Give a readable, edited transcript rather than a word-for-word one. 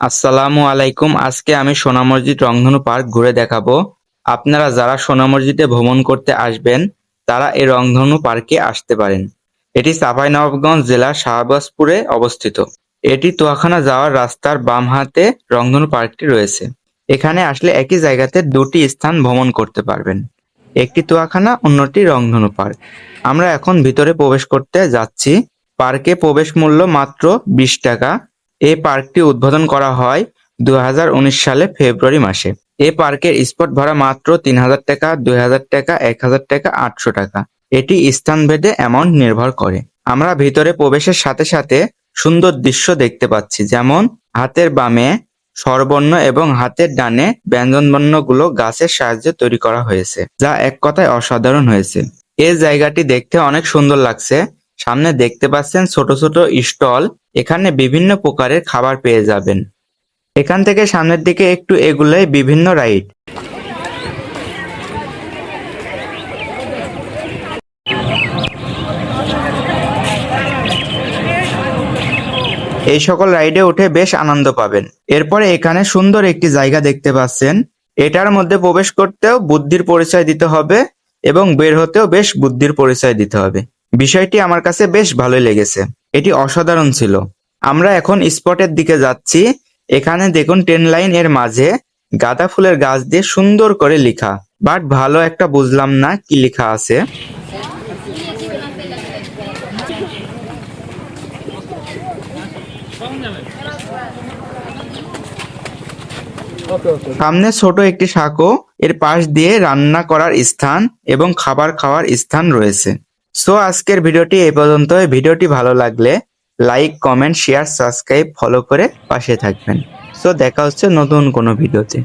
আসসালামু আলাইকুম। আজকে আমি সোনা মসজিদ রংধনু পার্ক ঘুরে দেখাবো। আপনারা যারা সোনা মসজিদে ভ্রমণ করতে আসবেন তারা এই রংধনু পার্কে আসতে পারেন। এটি চাঁপাইনবাবগঞ্জ জেলার শাহবাজপুরে অবস্থিত। এটি তোয়াখানা যাওয়ার রাস্তার বাম হাতে রংধনু পার্কটি রয়েছে। এখানে আসলে একই জায়গাতে দুটি স্থান ভ্রমণ করতে পারবেন, একটি তোয়াখানা, অন্যটি রংধনু পার্ক। আমরা এখন ভিতরে প্রবেশ করতে যাচ্ছি। পার্কে প্রবেশ মূল্য মাত্র 20 টাকা। এই পার্কটি উদ্বোধন করা হয় 2019 সালে ফেব্রুয়ারি মাসে। এই পার্কের স্পট ভাড়া মাত্র 3000 টাকা, 2000 টাকা, 1000 টাকা, 800 টাকা। এটি স্থানভেদে অ্যামাউন্ট নির্ভর করে। আমরা ভিতরে প্রবেশের সাথে সাথে সুন্দর দৃশ্য দেখতে পাচ্ছি, যেমন হাতের বামে স্বরবর্ণ এবং হাতের ডানে ব্যঞ্জনবর্ণগুলো গাছের সাহায্যে তৈরি করা হয়েছে, যা এক কথায় অসাধারণ হয়েছে। এই জায়গাটি দেখতে অনেক সুন্দর লাগছে। সামনে দেখতে পাচ্ছেন ছোট ছোট স্টল, এখানে বিভিন্ন প্রকারের খাবার পেয়ে যাবেন। এখান থেকে সামনের দিকে একটু এগুলোই বিভিন্ন রাইড। এই সকল রাইডে উঠে বেশ আনন্দ পাবেন। এরপরে এখানে সুন্দর একটি জায়গা দেখতে পাচ্ছেন। এটার মধ্যে প্রবেশ করতেও বুদ্ধির পরিচয় দিতে হবে এবং বের হতেও বেশ বুদ্ধির পরিচয় দিতে হবে। বিষয়টি আমার কাছে বেশ ভালোই লেগেছে, এটি অসাধারণ ছিল। আমরা এখন স্পটের দিকে যাচ্ছি। এখানে দেখুন ট্রেন লাইন এর মাঝে গাঁদা ফুলের গাছ দিয়ে সুন্দর করে লেখা, বাট ভালো একটা বুঝলাম না কি লেখা আছে। সামনে ছোট একটি সাঁকো, এর পাশ দিয়ে রান্না করার স্থান এবং খাবার খাওয়ার স্থান রয়েছে। সো আজকের ভিডিওটি এই পর্যন্তই। ভিডিওটি ভালো লাগলে like, comment, share, subscribe, follow করে পাশে থাকবেন। সো দেখা হচ্ছে নতুন কোনো ভিডিওতে।